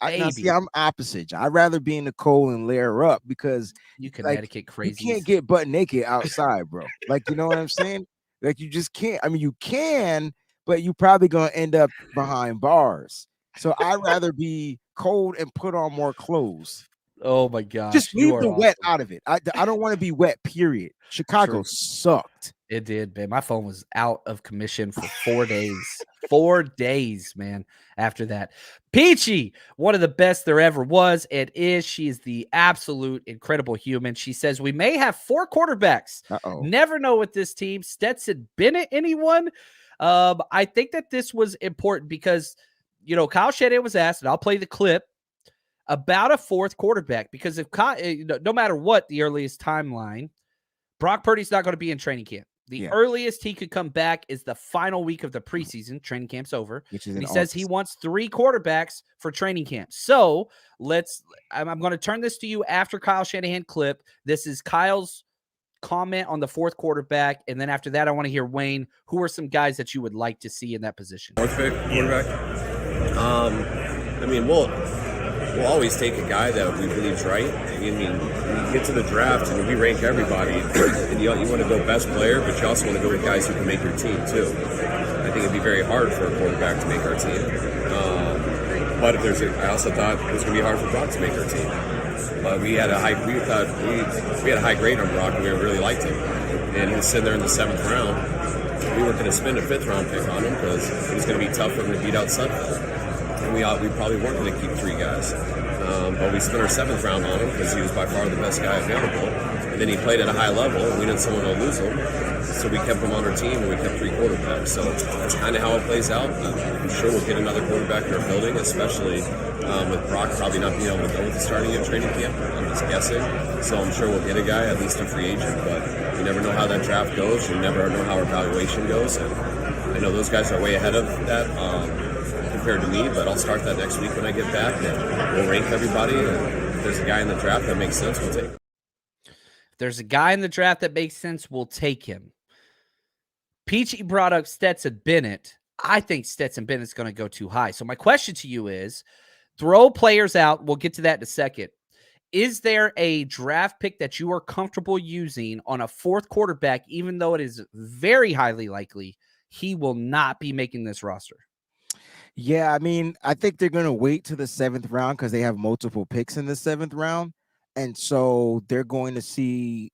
I'm opposite. I'd rather be in the cold and layer up because you Connecticut crazy. You can't get butt naked outside, bro. Like, you know what I'm saying? Like, you just can't. I mean, you can, but you probably gonna end up behind bars. So I'd rather be cold and put on more clothes. Oh my gosh. Just leave the wet out of it. I don't want to be wet, period. Chicago sucked. It did, man. My phone was out of commission for 4 days. 4 days, man, after that. Peachy, one of the best there ever was and is. She is the absolute incredible human. She says, we may have 4 quarterbacks. Never know with this team. Stetson Bennett, anyone? I think that this was important because, Kyle Shanahan was asked, and I'll play the clip, about a 4th quarterback. Because if no matter what the earliest timeline, Brock Purdy's not going to be in training camp. The earliest he could come back is the final week of the preseason. Training camp's over. And he says he wants 3 quarterbacks for training camp. So I'm going to turn this to you after Kyle Shanahan clip. This is Kyle's comment on the 4th quarterback. And then after that, I want to hear Wayne. Who are some guys that you would like to see in that position? 4th pick quarterback. I mean, we'll always take a guy that we believe is right. I mean, when you get to the draft and we rank everybody, and you want to go best player, but you also want to go with guys who can make your team too. I think it'd be very hard for a quarterback to make our team. But I also thought it was going to be hard for Brock to make our team. We had a high grade on Brock, and we really liked him. And he was sitting there in the 7th round. We weren't going to spend a 5th round pick on him because it was going to be tough for him to beat out Sutton. And we probably weren't going to keep 3 guys. But we spent our 7th round on him because he was by far the best guy available. And then he played at a high level, and we didn't want to lose him. So we kept him on our team, and we kept 3 quarterbacks. So that's kind of how it plays out. I'm sure we'll get another quarterback in our building, especially with Brock probably not being able to go with the starting at training camp. I'm just guessing. So I'm sure we'll get a guy, at least a free agent. But you never know how that draft goes. You never know how our evaluation goes. And I know those guys are way ahead of that compared to me, but I'll start that next week when I get back, and we'll rank everybody. And if there's a guy in the draft that makes sense, we'll take him. If there's a guy in the draft that makes sense, we'll take him. Peachy brought up Stetson Bennett. I think Stetson Bennett's going to go too high. So my question to you is, throw players out. We'll get to that in a second. Is there a draft pick that you are comfortable using on a 4th quarterback, even though it is very highly likely he will not be making this roster? Yeah, I mean, I think they're going to wait to the 7th round because they have multiple picks in the 7th round. And so they're going to see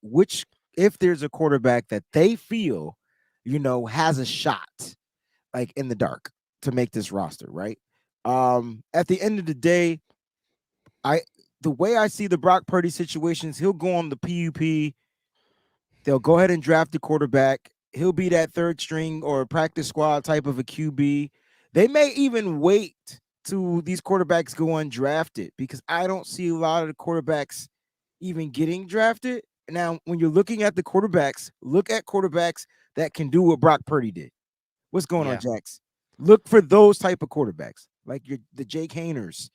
if there's a quarterback that they feel, has a shot, like in the dark, to make this roster, right? At the end of the day, the way I see the Brock Purdy situations, he'll go on the PUP. They'll go ahead and draft the quarterback. He'll be that 3rd string or practice squad type of a QB. They may even wait till these quarterbacks go undrafted, because I don't see a lot of the quarterbacks even getting drafted. Now, when you're looking at the quarterbacks, look at quarterbacks that can do what Brock Purdy did. What's going on, Jax? Look for those type of quarterbacks, like the Jake Hainers,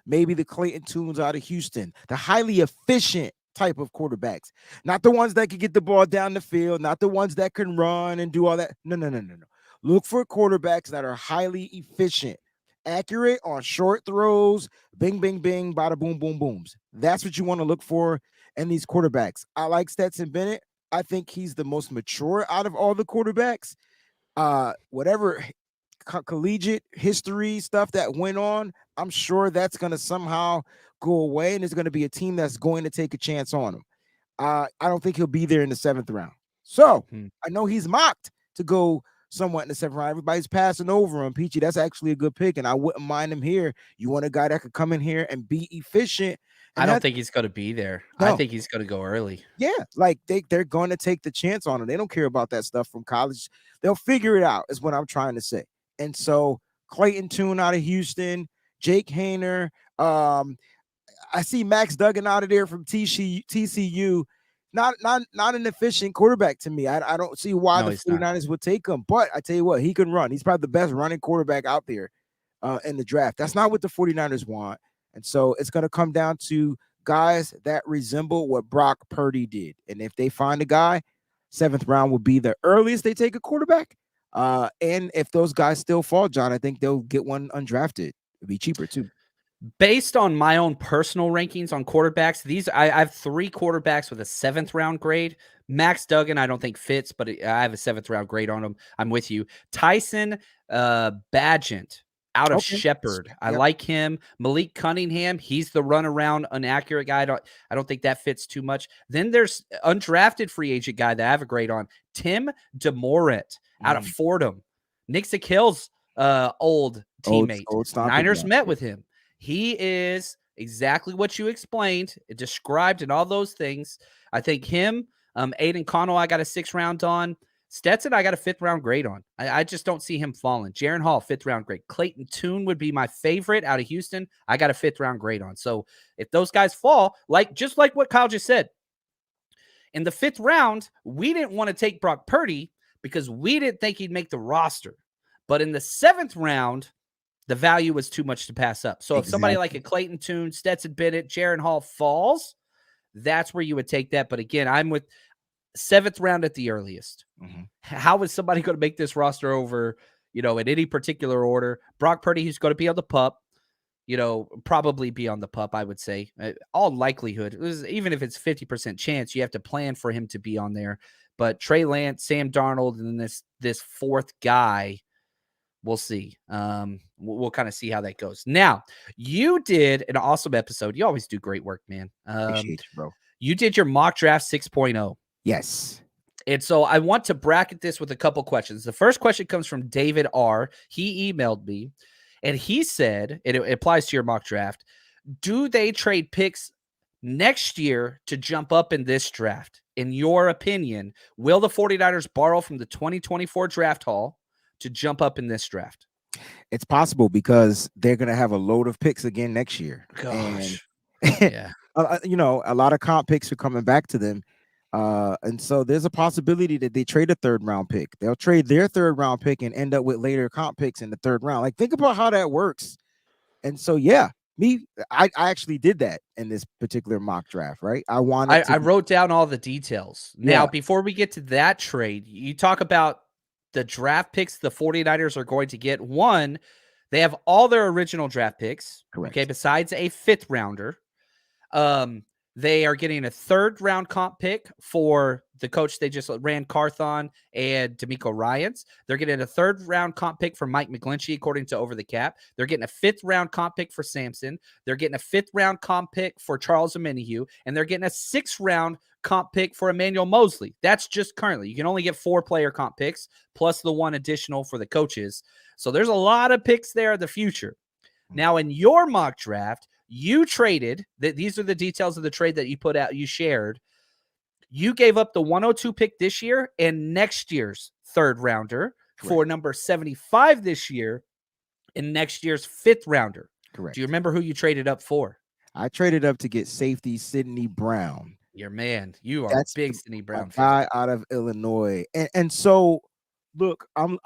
maybe the Clayton Tunes out of Houston, the highly efficient type of quarterbacks, not the ones that can get the ball down the field, not the ones that can run and do all that. No. Look for quarterbacks that are highly efficient, accurate on short throws, bing, bing, bing, bada, boom, boom, booms. That's what you want to look for in these quarterbacks. I like Stetson Bennett. I think he's the most mature out of all the quarterbacks. Whatever collegiate history stuff that went on, I'm sure that's going to somehow go away, and there's going to be a team that's going to take a chance on him. I don't think he'll be there in the 7th round. So I know he's mocked to go somewhat in the 7th round. Everybody's passing over him. Peachy, that's actually a good pick, and I wouldn't mind him here. You want a guy that could come in here and be efficient. I don't think he's going to be there. No. I think he's going to go early. Yeah, like they're going to take the chance on him. They don't care about that stuff from college. They'll figure it out, is what I'm trying to say. And so Clayton Tune out of Houston, Jake Haener. I see Max Duggan out of there from TCU. Not an efficient quarterback to me. I don't see why the 49ers would take him. But I tell you what, he can run. He's probably the best running quarterback out there in the draft. That's not what the 49ers want. And so it's going to come down to guys that resemble what Brock Purdy did. And if they find a guy, 7th round will be the earliest they take a quarterback. And if those guys still fall, John, I think they'll get one undrafted. It'll be cheaper too. Based on my own personal rankings on quarterbacks, I have 3 quarterbacks with a 7th round grade. Max Duggan, I don't think fits, but I have a 7th round grade on him. I'm with you. Tyson Bagent out of Shepherd. I like him. Malik Cunningham, he's the runaround, inaccurate guy. I don't think that fits too much. Then there's undrafted free agent guy that I have a grade on. Tim DeMoret out of Fordham. Nick Sakill's old teammate. Niners met with him. He is exactly what you explained, described, and all those things. I think him, Aiden Connell, I got a 6th round on. Stetson, I got a 5th round grade on. I just don't see him falling. Jaron Hall, 5th round grade. Clayton Tune would be my favorite out of Houston. I got a 5th round grade on. So if those guys fall, just like what Kyle just said, in the 5th round, we didn't want to take Brock Purdy because we didn't think he'd make the roster. But in the 7th round, the value was too much to pass up. So if somebody like a Clayton Tune, Stetson Bennett, Jaron Hall falls, that's where you would take that. But again, I'm with 7th round at the earliest. How is somebody going to make this roster over, in any particular order? Brock Purdy, who's going to be on the pup, probably be on the pup, I would say. All likelihood, even if it's 50% chance, you have to plan for him to be on there. But Trey Lance, Sam Darnold, and then this 4th guy, we'll see. We'll kind of see how that goes. Now, you did an awesome episode. You always do great work, man. Appreciate you, bro. You did your mock draft 6.0. Yes. And so I want to bracket this with a couple questions. The first question comes from David R. He emailed me, and he said, and it applies to your mock draft, do they trade picks next year to jump up in this draft. In your opinion, will the 49ers borrow from the 2024 draft haul to jump up in this draft? It's possible because they're going to have a load of picks again next year. Gosh. And, Yeah. a lot of comp picks are coming back to them. And so there's a possibility that they trade a third round pick. They'll trade their third round pick and end up with later comp picks in the third round. Like, think about how that works. And so, yeah, I actually did that in this particular mock draft, right? I wrote down all the details. Now, Yeah. before we get to that trade, you talk about the draft picks the 49ers are going to get. One, they have all their original draft picks. Correct. Okay, besides a 5th rounder. They are getting a 3rd round comp pick for the coach they just ran, Carthon and D'Amico Ryans. They're getting a 3rd round comp pick for Mike McGlinchey, according to Over the Cap. They're getting a 5th round comp pick for Sampson. They're getting a 5th round comp pick for Charles Omenihu, and they're getting a 6th round comp pick for Emmanuel Mosley. That's just currently. You can only get 4 player comp picks plus the 1 additional for the coaches. So there's a lot of picks there in the future. Now, in your mock draft, you traded, these are the details of the trade that you put out, you shared. You gave up the 102 pick this year and next year's 3rd rounder. Correct. For number 75 this year and next year's 5th rounder. Correct. Do you remember who you traded up for? I traded up to get safety Sidney Brown. Your man. You are a big Sidney Brown guy out of Illinois. And so, look, I'm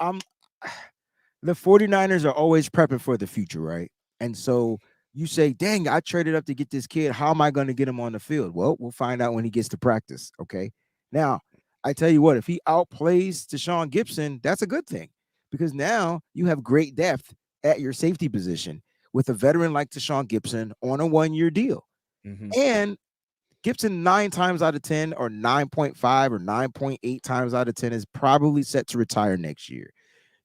the 49ers are always prepping for the future, right? And so you say, dang, I traded up to get this kid. How am I going to get him on the field? Well, we'll find out when he gets to practice. Okay. Now, I tell you what, if he outplays Deshaun Gibson, that's a good thing because now you have great depth at your safety position with a veteran like Deshaun Gibson on a 1-year deal. Mm-hmm. And Gibson 9 times out of 10 or 9.5 or 9.8 times out of 10 is probably set to retire next year.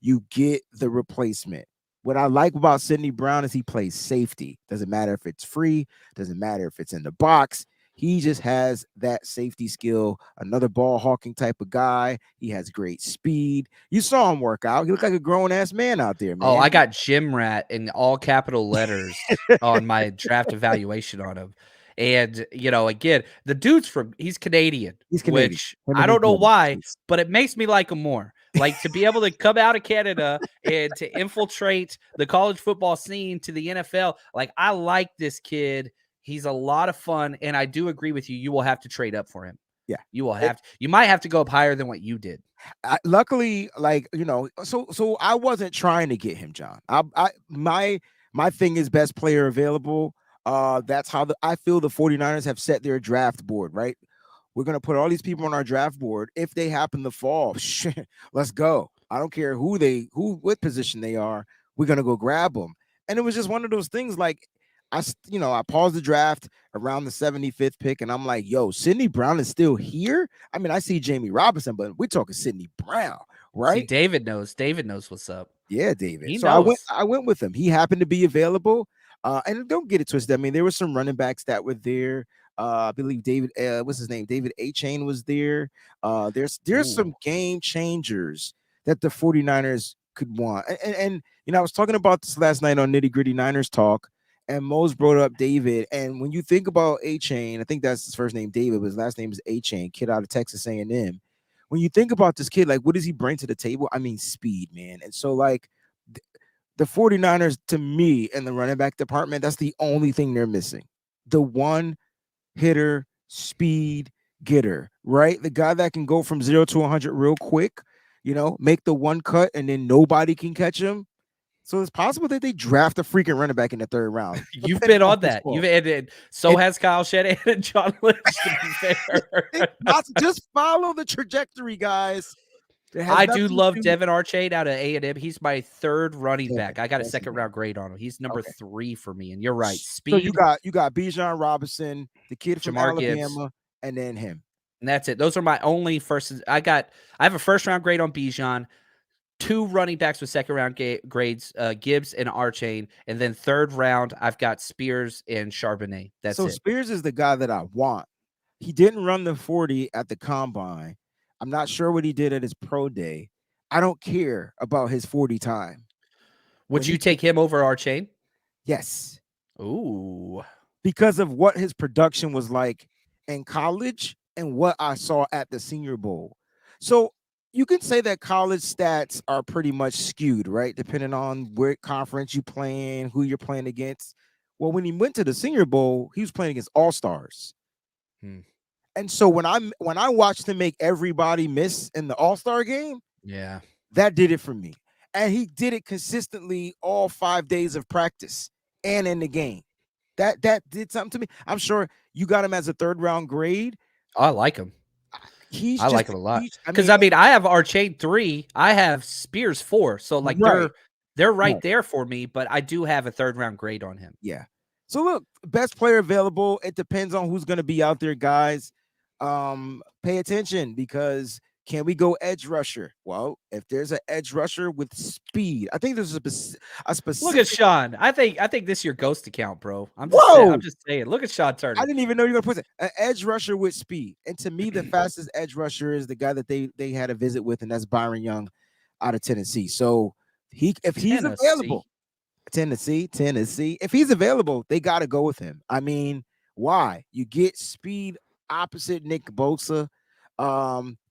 You get the replacement. What I like about Sidney Brown is he plays safety. Doesn't matter if it's free. Doesn't matter if it's in the box. He just has that safety skill. Another ball hawking type of guy. He has great speed. You saw him work out. He looked like a grown-ass man out there, man. Oh, I got Gym Rat in all capital letters on my draft evaluation on him. And, again, the dude's he's Canadian. He's Canadian. Which I don't know why, but it makes me like him more. Like to be able to come out of Canada and to infiltrate the college football scene to the NFL. Like, I like this kid. He's a lot of fun. And I do agree with you. You will have to trade up for him. Yeah. You will have to. You might have to go up higher than what you did. Luckily, so I wasn't trying to get him, John. My thing is best player available. That's how I feel the 49ers have set their draft board, right? We're going to put all these people on our draft board. If they happen to fall, let's go. I don't care what position they are. We're going to go grab them. And it was just one of those things like, I paused the draft around the 75th pick and I'm like, yo, Sidney Brown is still here. I mean, I see Jamie Robinson, but we're talking Sidney Brown, right? See, David knows what's up. Yeah, David. He so knows. I went with him. He happened to be available. And don't get it twisted. I mean, there were some running backs that were there. I believe David, what's his name? David A-Chain was there. There's some game changers that the 49ers could want. And I was talking about this last night on Nitty Gritty Niners Talk, and Mose brought up David. And when you think about A-Chain, I think that's his first name, David, but his last name is A-Chain, kid out of Texas A&M. When you think about this kid, like, what does he bring to the table? I mean, speed, man. And so, like, the 49ers, to me, in the running back department, that's the only thing they're missing. The one hitter, speed getter, right? The guy that can go from 0 to 100 real quick, make the one cut and then nobody can catch him. So it's possible that they draft a freaking running back in the 3rd round. You've been on that. Has Kyle Shanahan and John Lynch, to be fair. Just follow the trajectory, guys. I do love Devin Archade out of A&M. He's my 3rd running back. I got a 2nd round grade on him. He's number 3 for me. And you're right. Speed. So you got Bijan Robinson, the kid from Alabama, Gibbs, and then him. And that's it. Those are my only first. I have a 1st round grade on Bijan, 2 running backs with 2nd round grades, Gibbs and Archane, and then 3rd round I've got Spears and Charbonnet. That's it. So Spears is the guy that I want. He didn't run the 40 at the combine. I'm not sure what he did at his pro day. I don't care about his 40 time. Would you take him over Archane? Yes. Ooh. because of what his production was like in college and what I saw at the Senior Bowl. So you can say that college stats are pretty much skewed, right? Depending on where conference you play in, who you're playing against. Well, when he went to the Senior Bowl, he was playing against all-stars. And so when I watched him make everybody miss in the All-Star game, Yeah, that did it for me. And he did it consistently all 5 days of practice and in the game. That did something to me. I'm sure you got him as a 3rd-round grade. I like him. He's I just like him a lot he's- because I have Archaid 3, I have Spears 4, so like Right. they're right Right. there for me. But I do have a 3rd-round grade on him. Yeah. So look, best player available. It depends on who's going to be out there, guys. Pay attention because can we go edge rusher? Well, if there's an edge rusher with speed, I think there's a specific. Look at Sean. I think this is your ghost account, bro. I'm Whoa! just saying. Look at Sean Turner. I didn't even know you were going to put an edge rusher with speed. And to me, the fastest edge rusher is the guy that they had a visit with, and that's Byron Young out of Tennessee. So if he's available, Tennessee. If he's available, they got to go with him. I mean, why? You get speed opposite Nick Bosa.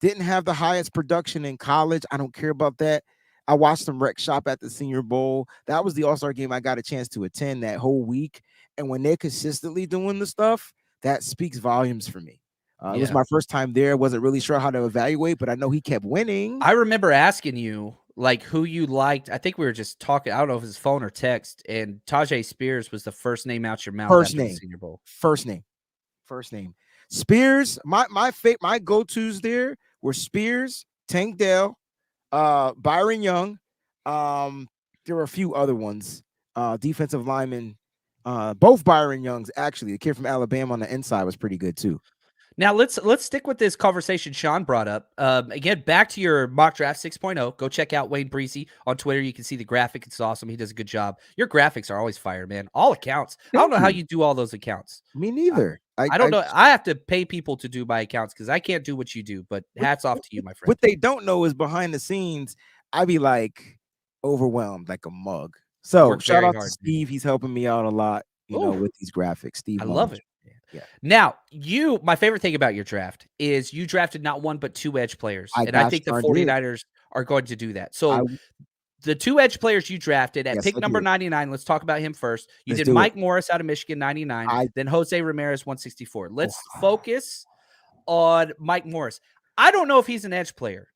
Didn't have the highest production in college. I don't care about that. I watched him wreck shop at the Senior Bowl. That was the All-Star game I got a chance to attend that whole week. And when they're consistently doing the stuff, that speaks volumes for me. It was my first time there. Wasn't really sure how to evaluate, but I know he kept winning. I remember asking you like who you liked. I think we were just talking. I don't know if it was phone or text. And Tajay Spears was the first name out your mouth. First after name. the Senior Bowl. First name. Spears. My go-tos there were Spears, Tank Dell, Byron Young. There were a few other ones. Defensive linemen. Both Byron Youngs, actually. The kid from Alabama on the inside was pretty good too. Now let's stick with this conversation Sean brought up. Again, back to your mock draft 6.0. Go check out Wayne Breezy on Twitter. You can see the graphic. It's awesome. He does a good job. Your graphics are always fire, man. All accounts. I don't know how you do all those accounts. Me neither. I don't know. I have to pay people to do my accounts because I can't do what you do. But hats off to you, my friend. What they don't know is behind the scenes, I be like overwhelmed like a mug. So shout out to Steve. He's helping me out a lot, with these graphics. Steve, I love it. Yeah. Now, my favorite thing about your draft is you drafted not one, but 2 edge players. I think the 49ers are going to do that. So the 2 edge players you drafted at pick number 99, let's talk about him first. You did Mike Morris out of Michigan, 99, then Jose Ramirez, 164. Let's focus on Mike Morris. I don't know if he's an edge player.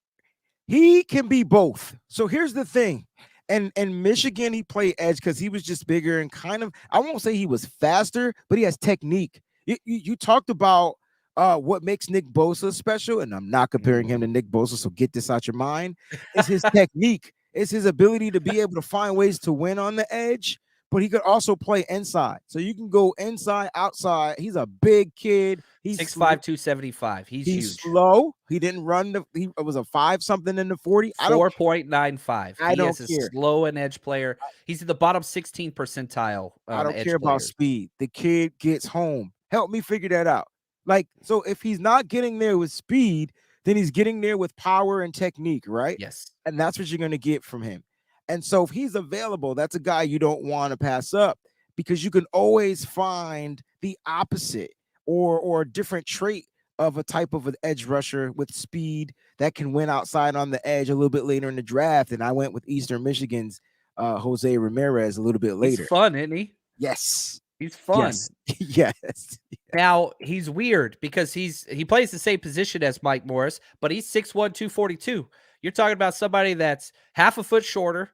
He can be both. So here's the thing. And in Michigan, he played edge because he was just bigger and kind of, I won't say he was faster, but he has technique. You talked about what makes Nick Bosa special, and I'm not comparing him to Nick Bosa, so get this out your mind. It's his technique. It's his ability to be able to find ways to win on the edge, but he could also play inside. So you can go inside, outside. He's a big kid. He's 6'5", 275. He's huge. Slow. He didn't run it was a 5 something in the 40. 4.95. He is a slow and edge player. He's in the bottom 16 percentile. I don't care about speed. The kid gets home. Help me figure that out. Like, so if he's not getting there with speed, then he's getting there with power and technique, right? Yes. And that's what you're going to get from him. And so if he's available, that's a guy you don't want to pass up because you can always find the opposite or a different trait of a type of an edge rusher with speed that can win outside on the edge a little bit later in the draft. And I went with Eastern Michigan's Jose Ramirez a little bit later. He's fun, isn't he? Yes. He's fun. Yes. Now, he's weird because he plays the same position as Mike Morris, but he's 6'1", 242. You're talking about somebody that's half a foot shorter,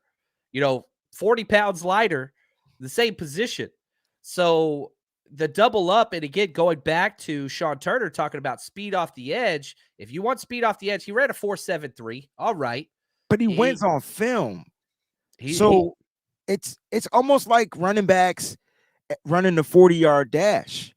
40 pounds lighter, the same position. So the double up, and again, going back to Sean Turner talking about speed off the edge, if you want speed off the edge, he ran a 4.73. All right. But he wins on film. It's almost like running backs running the 40-yard dash.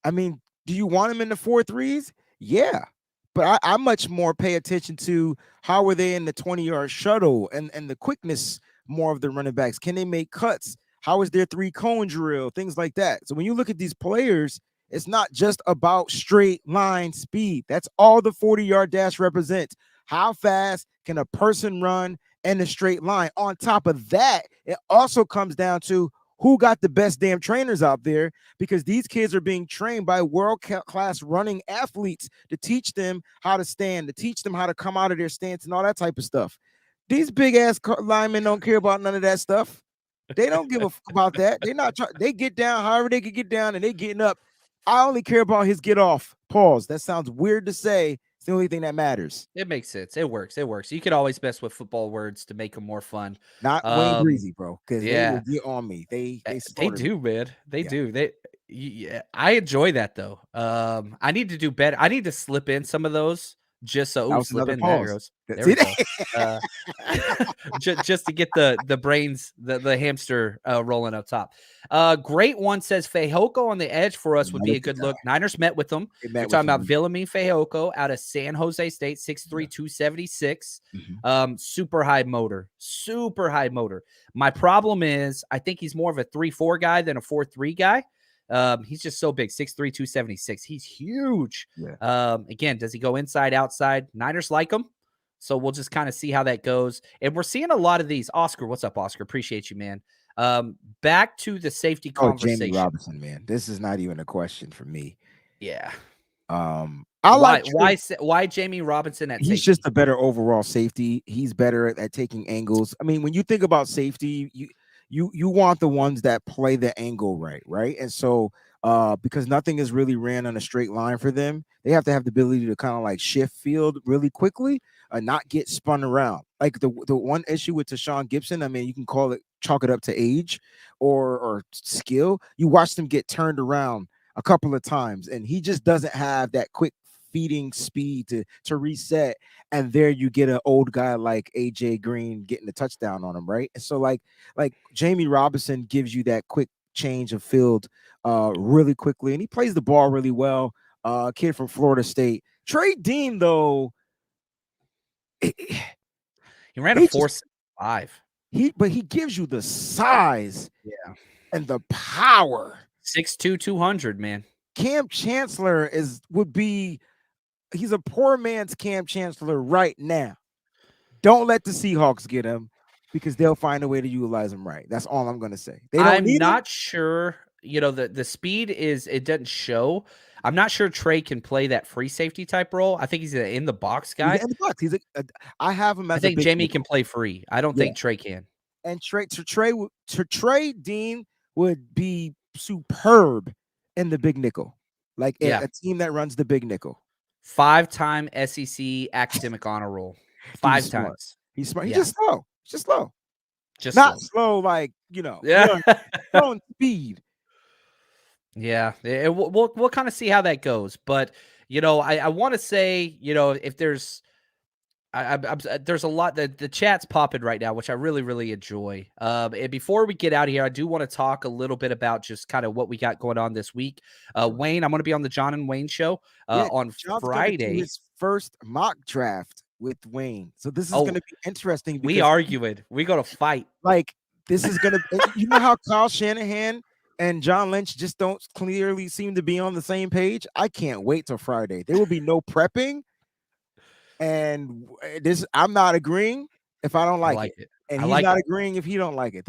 I mean, do you want him in the 4.3s? Yeah. But I much more pay attention to how are they in the 20-yard shuttle and the quickness more of the running backs. Can they make cuts? How is their 3-cone drill? Things like that. So when you look at these players, it's not just about straight line speed. That's all the 40-yard dash represents. How fast can a person run in a straight line? On top of that, it also comes down to who got the best damn trainers out there, because these kids are being trained by world-class running athletes to teach them how to stand, to teach them how to come out of their stance and all that type of stuff. These big-ass linemen don't care about none of that stuff. They don't give a fuck about that. They get down however they can get down, and they getting up. I only care about his get off. Pause. That sounds weird to say. It's the only thing that matters. It makes sense. It works. It works. You could always mess with football words to make them more fun. Not Wayne Breezy, bro, because they will get on me. They do, man. They do. Yeah, I enjoy that though. I need to do better. I need to slip in some of those just so slip in. Pause. There we go. Just to get the brains, the hamster rolling up top. Great one says Fehoko on the edge for us would be a good look. Niners met with them. We're talking about Vladimir Fehoko out of San Jose State, 6'3", 276. Super high motor. My problem is I think he's more of a 3-4 guy than a 4-3 guy. He's just so big, 6'3", 276. He's huge. Again, does he go inside, outside? Niners like him. So we'll just kind of see how that goes. And we're seeing a lot of these. Oscar, what's up, Oscar? Appreciate you, man. Back to the safety conversation. Jamie Robinson, man. This is not even a question for me. Yeah. Why Jamie Robinson at he's safety? Just a better overall safety. He's better at taking angles. I mean, when you think about safety, you want the ones that play the angle right? And so because nothing is really ran on a straight line for them, they have to have the ability to kind of like shift field really quickly and not get spun around. Like the one issue with Tashawn Gibson, I mean, you can chalk it up to age or skill. You watch them get turned around a couple of times, and he just doesn't have that quick feeding speed to reset. And there you get an old guy like AJ Green getting the touchdown on him, right? And so like Jamie Robinson gives you that quick change of field really quickly, and he plays the ball really well. Kid from Florida State. Trey Dean, though, he ran a 4.5. But he gives you the size, and the power. 6'2", 200, man. Cam Chancellor he's a poor man's Cam Chancellor right now. Don't let the Seahawks get him, because they'll find a way to utilize him right. That's all I'm going to say. I'm not sure. You know, the speed it doesn't show. I'm not sure Trey can play that free safety type role. I think he's an in the box guy. He's in the box. I have him as I think Jamie can play free. I don't think Trey can. And Trey Dean would be superb in the big nickel, like a team that runs the big nickel. 5-time SEC academic honor roll. 5 times. He's smart. He's just slow. Just not slow like, slow in speed. Yeah, we'll kind of see how that goes. But, I want to say, if there's there's a lot that the chat's popping right now, which I really, really enjoy. And before we get out of here, I do want to talk a little bit about just kind of what we got going on this week. Wayne, I'm going to be on the John and Wayne show on Friday. His first mock draft with Wayne. So this is going to be interesting. We arguing. We going to fight. Like, this is going to, you know how Kyle Shanahan and John Lynch just don't clearly seem to be on the same page? I can't wait till Friday. There will be no prepping. And I'm not agreeing if I don't like it. And he's not agreeing if he don't like it.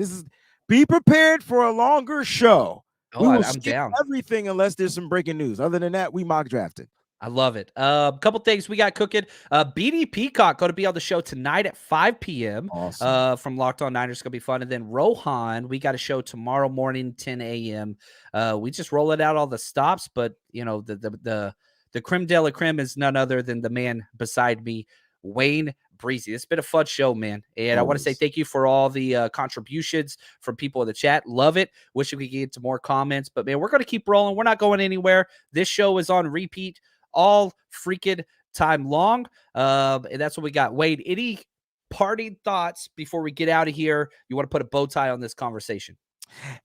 Be prepared for a longer show. I'm down. Everything unless there's some breaking news. Other than that, we mock drafted. I love it. A couple things we got cooking. BD Peacock going to be on the show tonight at 5 p.m. Awesome. From Locked On Niners. Going to be fun. And then Rohan, we got a show tomorrow morning, 10 a.m. We just rolling out all the stops, but the creme de la creme is none other than the man beside me, Wayne Breezy. It's been a fun show, man. And I want to say thank you for all the contributions from people in the chat. Love it. Wish we could get to more comments, but man, we're going to keep rolling. We're not going anywhere. This show is on repeat all freaking time long. And that's what we got. Wade, any parting thoughts before we get out of here? You want to put a bow tie on this conversation?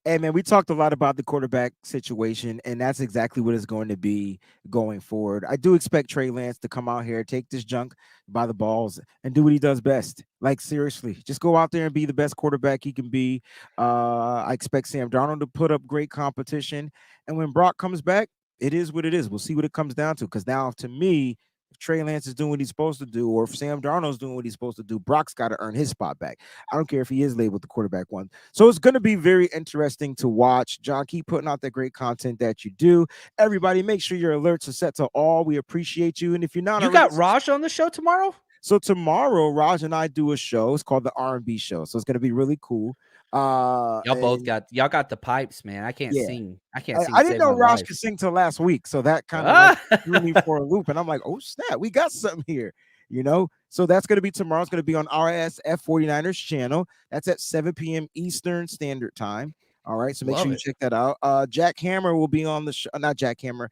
Hey, man, we talked a lot about the quarterback situation, and that's exactly what it's going to be going forward. I do expect Trey Lance to come out here, take this junk by the balls, and do what he does best. Like, seriously, just go out there and be the best quarterback he can be. I expect Sam Darnold to put up great competition. And when Brock comes back, it is what it is. We'll see what it comes down to. Because now, to me, if Trey Lance is doing what he's supposed to do, or if Sam Darnold's doing what he's supposed to do, Brock's got to earn his spot back. I don't care if he is labeled the quarterback one. So it's going to be very interesting to watch. John, keep putting out that great content that you do. Everybody, make sure your alerts are set to all. We appreciate you. And if you're not, you got Raj on the show tomorrow. So tomorrow, Raj and I do a show. It's called the R&B Show. So it's going to be really cool. Y'all got the pipes, man. I can't sing. I can't sing. I didn't know Raj could sing till last week, so that kind of threw me for a loop. And I'm like, oh snap, we got something here, you know. So that's going to be tomorrow. It's going to be on RSF 49ers channel. That's at 7 p.m. Eastern Standard Time. All right, so make sure you check that out. Jack Hammer will be on the show. Not Jack Hammer.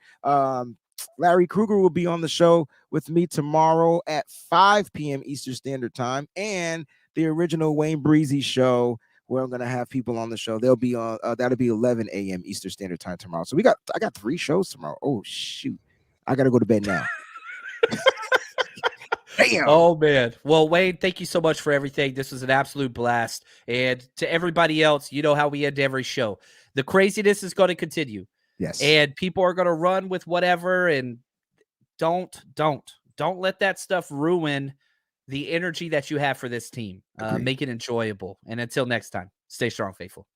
Larry Kruger will be on the show with me tomorrow at 5 p.m. Eastern Standard Time, and the original Wayne Breezy show, where I'm going to have people on the show. They'll be on, that'll be 11 a.m. Eastern Standard Time tomorrow. So I got 3 shows tomorrow. Oh, shoot. I got to go to bed now. Damn. Oh, man. Well, Wayne, thank you so much for everything. This was an absolute blast. And to everybody else, you know how we end every show. The craziness is going to continue. Yes. And people are going to run with whatever. And don't let that stuff ruin the energy that you have for this team. Make it enjoyable. And until next time, stay strong, faithful.